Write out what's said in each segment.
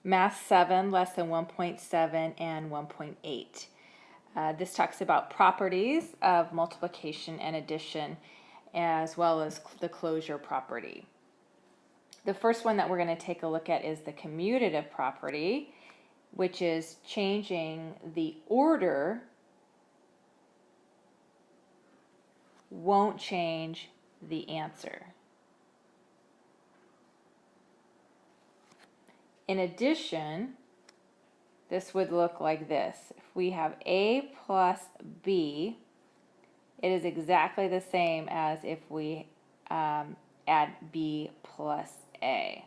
Math 7, lesson 1.7 and 1.8. This talks about properties of multiplication and addition, as well as the closure property. The first one that we're going to take a look at is the commutative property, which is changing the order won't change the answer. In addition, this would look like this. If we have A plus B, it is exactly the same as if we add B plus A.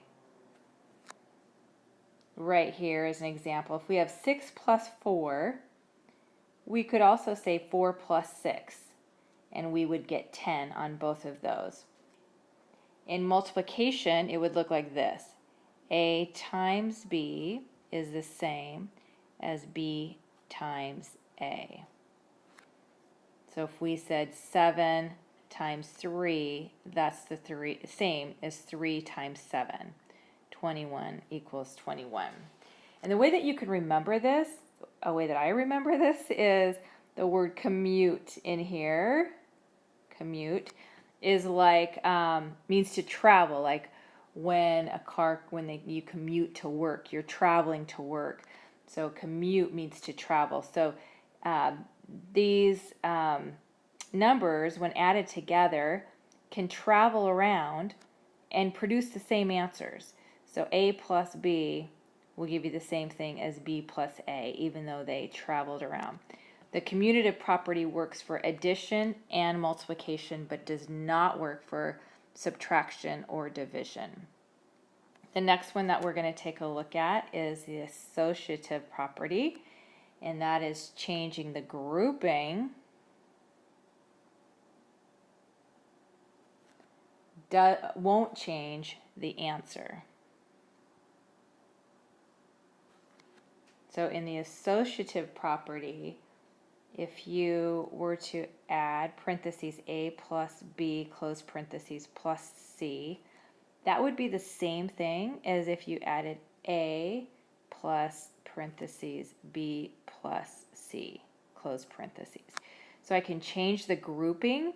Right here is an example. If we have 6 plus 4, we could also say 4 plus 6, and we would get 10 on both of those. In multiplication, it would look like this. A times B is the same as B times A. So if we said 7 times 3, that's the same as 3 times 7. 21 equals 21. And the way that you can remember this, a way that I remember this, is the word commute in here. Commute is like, means to travel, like when you commute to work, you're traveling to work. So commute means to travel. So these numbers, when added together, can travel around and produce the same answers. So A plus B will give you the same thing as B plus A, even though they traveled around. The commutative property works for addition and multiplication, but does not work for subtraction or division. The next one that we're going to take a look at is the associative property, and that is changing the grouping won't change the answer. So in the associative property, if you were to add parentheses A plus B, close parentheses, plus C, that would be the same thing as if you added A plus parentheses B plus C, close parentheses. So I can change the grouping,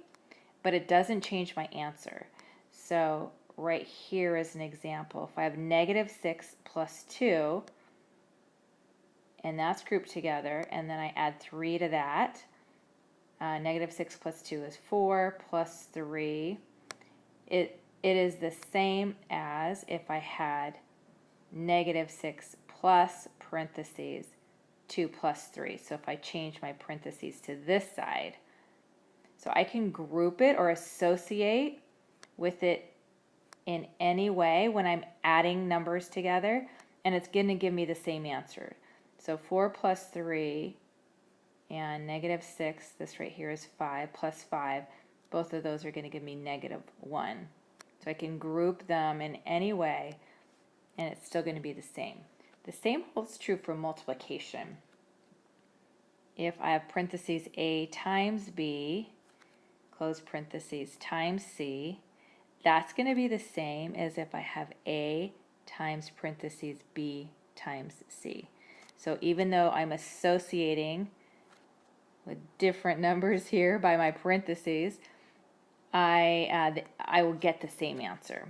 but it doesn't change my answer. So right here is an example. If I have negative 6 plus 2, and that's grouped together, and then I add 3 to that, negative 6 plus 2 is 4, plus 3. It is the same as if I had negative 6 plus parentheses 2 plus 3. So if I change my parentheses to this side, so I can group it or associate with it in any way when I'm adding numbers together, and it's going to give me the same answer. So 4 plus 3 and negative 6, this right here is 5, plus 5. Both of those are going to give me negative 1. So I can group them in any way, and it's still going to be the same. The same holds true for multiplication. If I have parentheses A times B, close parentheses, times C, that's going to be the same as if I have A times parentheses B times C. So even though I'm associating with different numbers here by my parentheses, I will get the same answer.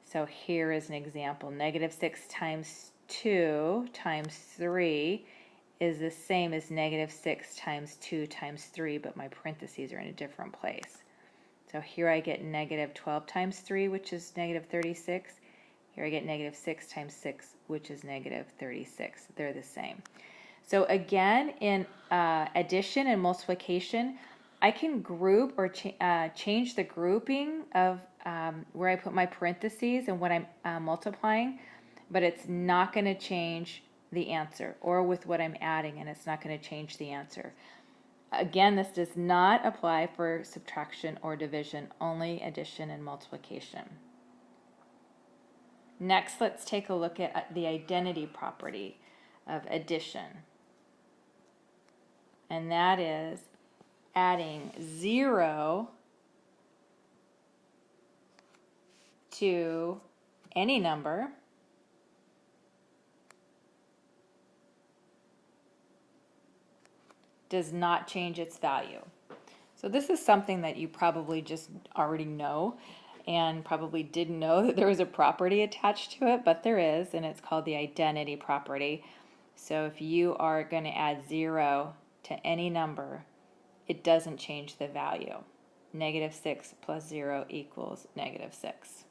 So here is an example. Negative 6 times 2 times 3 is the same as negative 6 times 2 times 3, but my parentheses are in a different place. So here I get negative 12 times 3, which is negative 36. Here I get negative 6 times 6, which is negative 36. They're the same. So again, in addition and multiplication, I can group or change the grouping of where I put my parentheses and what I'm multiplying, but it's not going to change the answer, or with what I'm adding, and it's not going to change the answer. Again, this does not apply for subtraction or division, only addition and multiplication. Next, let's take a look at the identity property of addition. And that is adding 0 to any number does not change its value. So this is something that you probably just already know and probably didn't know that there was a property attached to it, but there is, and it's called the identity property. So if you are going to add 0 to any number, it doesn't change the value. -6 plus 0 equals -6.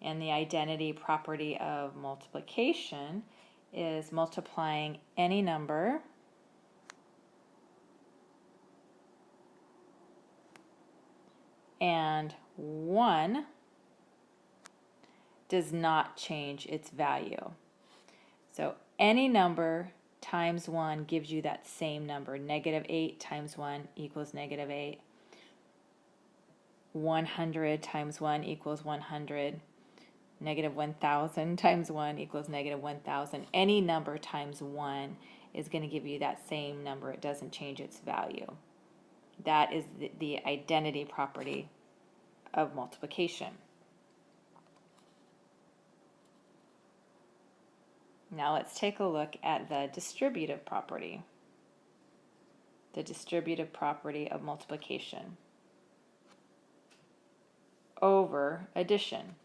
And the identity property of multiplication is multiplying any number and 1 does not change its value. So any number times 1 gives you that same number. -8 times 1 equals -8. 100 times 1 equals 100. -1,000 times 1 equals -1,000. Any number times 1 is going to give you that same number. It doesn't change its value. That is the identity property of multiplication. Now let's take a look at the distributive property. The distributive property of multiplication over addition.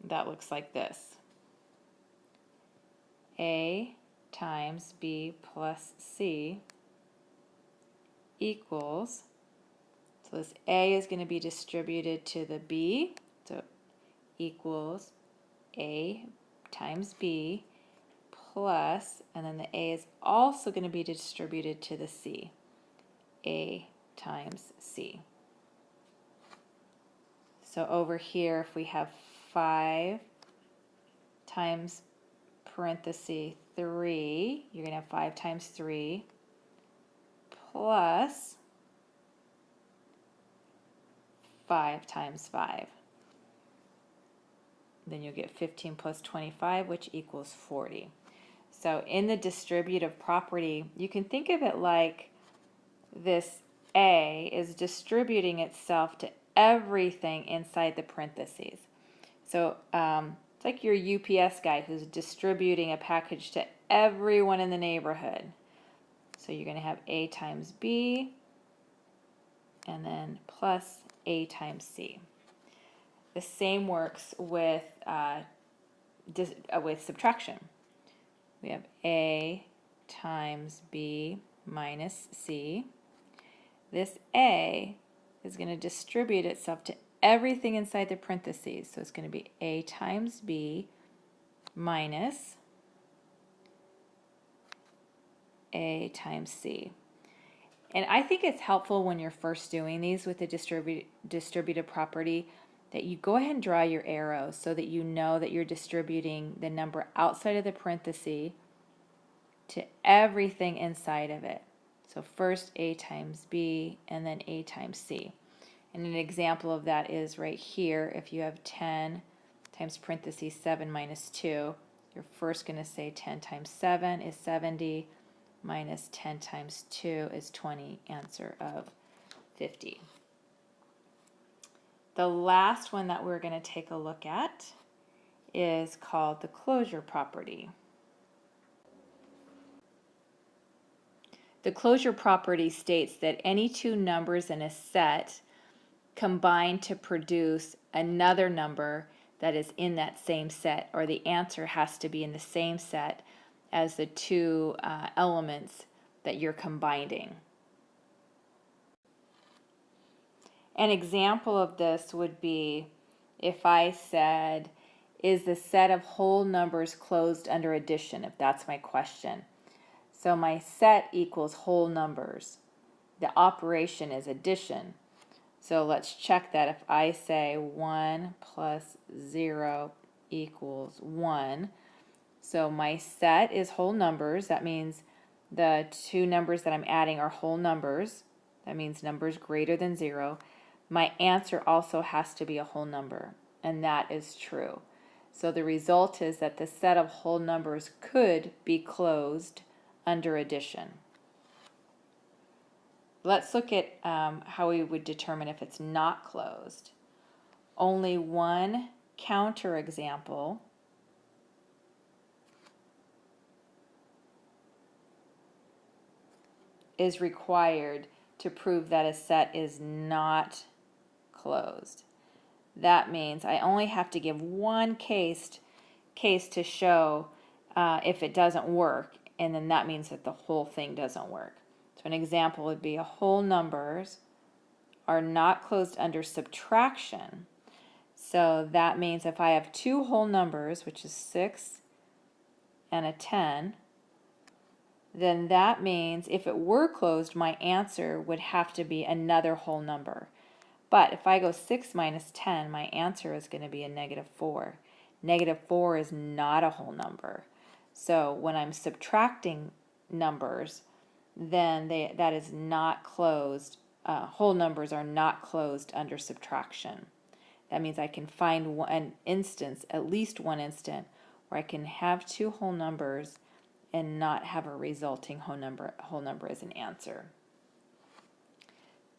That looks like this. A times B plus C equals, so this A is going to be distributed to the B, so equals A times B plus, and then the A is also going to be distributed to the C, A times C. So over here, if we have 5 times parenthesis 3, you're going to have 5 times 3 plus 5 times 5. Then you'll get 15 plus 25, which equals 40. So in the distributive property, you can think of it like this A is distributing itself to everything inside the parentheses. So it's like your UPS guy who's distributing a package to everyone in the neighborhood. So you're going to have A times B and then plus A times C. The same works with subtraction. We have A times B minus C. This A is going to distribute itself to everything inside the parentheses. So it's going to be A times B minus A times C. And I think it's helpful when you're first doing these with the distributive property that you go ahead and draw your arrows so that you know that you're distributing the number outside of the parenthesis to everything inside of it. So first A times B and then A times C. And an example of that is right here. If you have 10 times parenthesis 7 minus 2, you're first going to say 10 times 7 is 70 minus 10 times 2 is 20, answer of 50. The last one that we're going to take a look at is called the closure property. The closure property states that any two numbers in a set combine to produce another number that is in that same set, or the answer has to be in the same set as the two elements that you're combining. An example of this would be if I said, is the set of whole numbers closed under addition, if that's my question. So my set equals whole numbers. The operation is addition. So let's check that. If I say 1 plus 0 equals 1, so my set is whole numbers. That means the two numbers that I'm adding are whole numbers. That means numbers greater than 0. My answer also has to be a whole number, and that is true. So the result is that the set of whole numbers could be closed under addition. Let's look at how we would determine if it's not closed. Only one counterexample is required to prove that a set is not closed. That means I only have to give one case to show if it doesn't work, and then that means that the whole thing doesn't work. So an example would be whole numbers are not closed under subtraction. So that means if I have two whole numbers, which is 6 and a 10, then that means if it were closed, my answer would have to be another whole number. But if I go 6 minus 10, my answer is going to be a -4. -4 is not a whole number. So when I'm subtracting numbers, then that is not closed. Whole numbers are not closed under subtraction. That means I can find an instance, at least one instant, where I can have two whole numbers and not have a resulting whole number as an answer.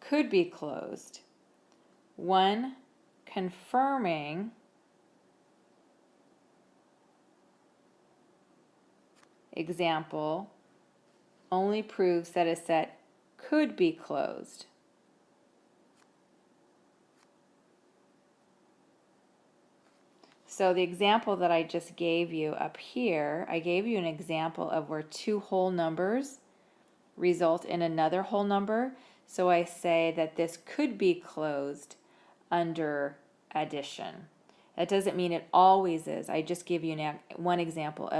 Could be closed. One, confirming example only proves that a set could be closed. So the example that I just gave you up here, I gave you an example of where two whole numbers result in another whole number. So I say that this could be closed under addition. That doesn't mean it always is. I just give you one example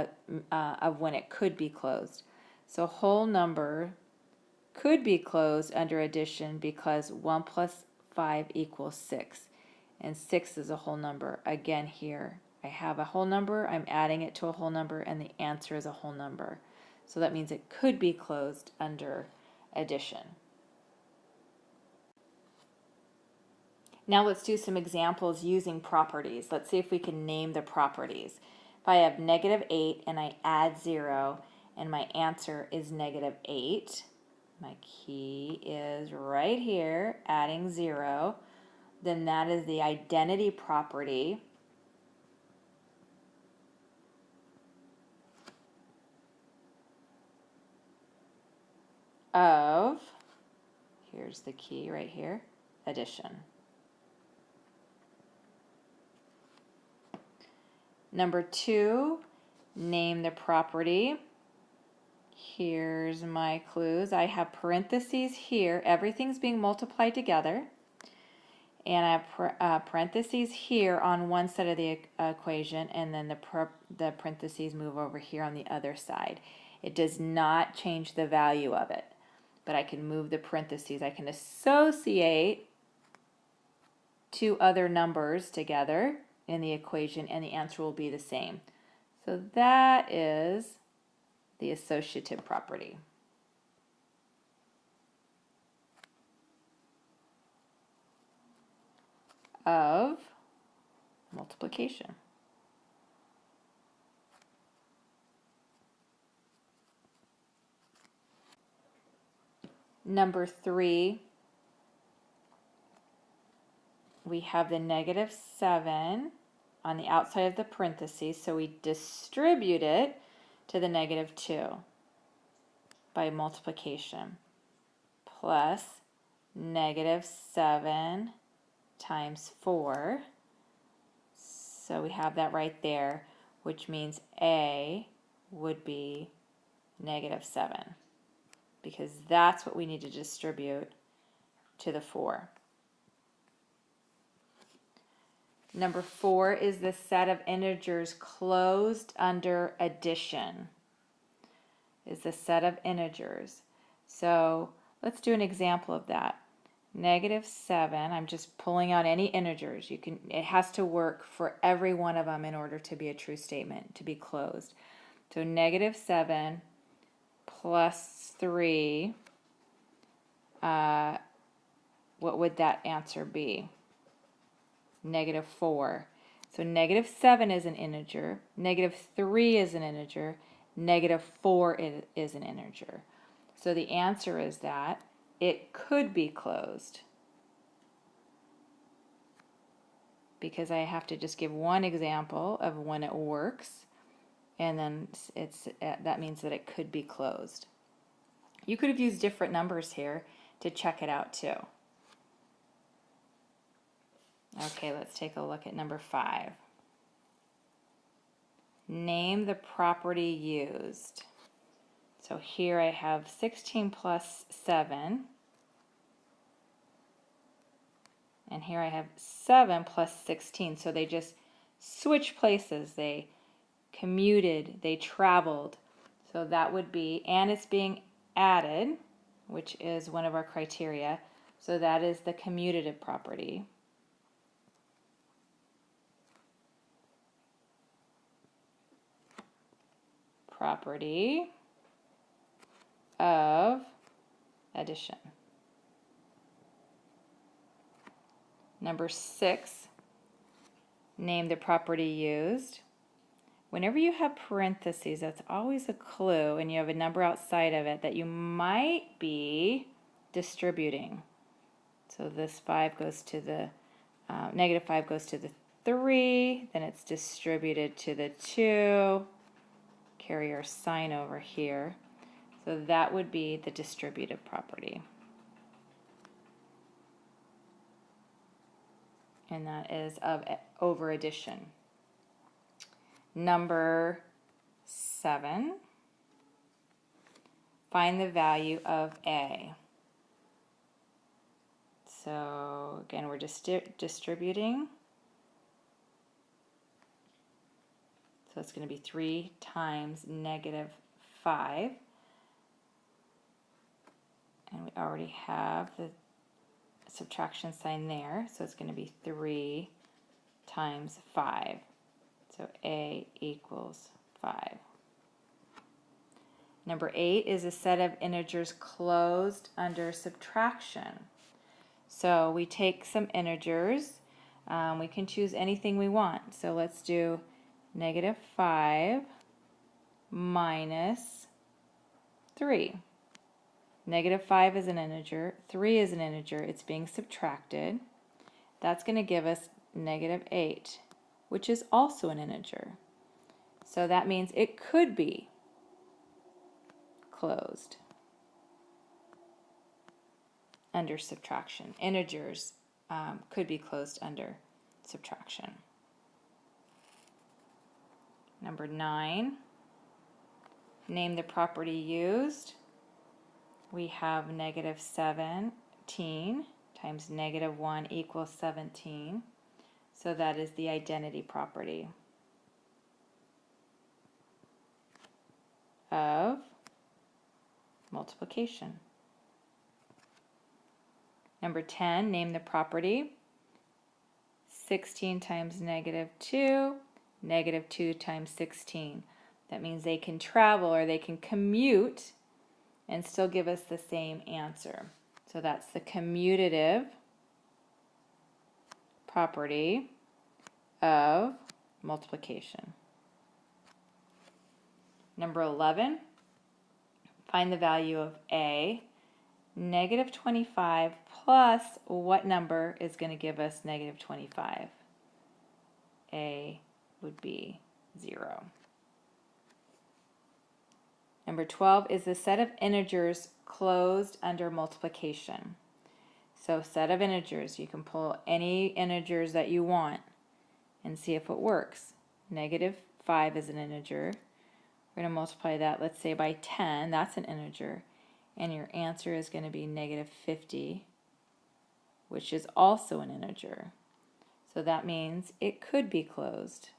of when it could be closed. So whole number could be closed under addition because 1 plus 5 equals 6. And 6 is a whole number. Again here, I have a whole number, I'm adding it to a whole number, and the answer is a whole number. So that means it could be closed under addition. Now let's do some examples using properties. Let's see if we can name the properties. If I have -8 and I add 0 and my answer is -8, my key is right here, adding 0, then that is the identity property of, here's the key right here, addition. Number 2, name the property. Here's my clues. I have parentheses here. Everything's being multiplied together. And I have parentheses here on one side of the equation, and then the parentheses move over here on the other side. It does not change the value of it, but I can move the parentheses. I can associate two other numbers together in the equation, and the answer will be the same. So that is the associative property. Of multiplication. Number 3, we have the -7 on the outside of the parentheses, so we distribute it to the -2 by multiplication, plus -7 times 4. So we have that right there, which means A would be -7, because that's what we need to distribute to the 4. Number 4 is the set of integers closed under addition. Is the set of integers. So let's do an example of that. -7, I'm just pulling out any integers. It has to work for every one of them in order to be a true statement, to be closed. So -7 plus 3, what would that answer be? -4. So -7 is an integer, -3 is an integer, -4 is an integer. So the answer is that it could be closed, because I have to just give one example of when it works, and then that means that it could be closed. You could have used different numbers here to check it out too. Okay, let's take a look at number 5. Name the property used. So here I have 16 plus 7. And here I have 7 plus 16. So they just switched places. They commuted, they traveled. So that would be, and it's being added, which is one of our criteria. So that is the commutative property. Property of addition. Number 6, name the property used. Whenever you have parentheses, that's always a clue, and you have a number outside of it that you might be distributing. So this 5 goes to the, negative 5 goes to the 3, then it's distributed to the 2, carry our sign over here. So that would be the distributive property. And that is of over addition. Number 7, find the value of A. So again, we're just distributing. So it's going to be 3 times negative 5. And we already have the subtraction sign there. So it's going to be 3 times 5. So A equals 5. Number 8 is a set of integers closed under subtraction. So we take some integers. We can choose anything we want. So let's do negative 5 minus 3. Negative 5 is an integer, 3 is an integer, it's being subtracted. That's going to give us negative 8, which is also an integer. So that means it could be closed under subtraction. Integers could be closed under subtraction. Number 9, name the property used. We have negative 17 times negative 1 equals 17. So that is the identity property of multiplication. Number 10, name the property. 16 times negative 2, negative 2 times 16. That means they can travel or they can commute and still give us the same answer. So that's the commutative property of multiplication. Number 11, find the value of A. Negative 25 plus what number is going to give us negative 25? A would be 0. Number 12 is the set of integers closed under multiplication. So set of integers, you can pull any integers that you want and see if it works. Negative 5 is an integer. We're going to multiply that, let's say, by 10. That's an integer. And your answer is going to be negative 50, which is also an integer. So that means it could be closed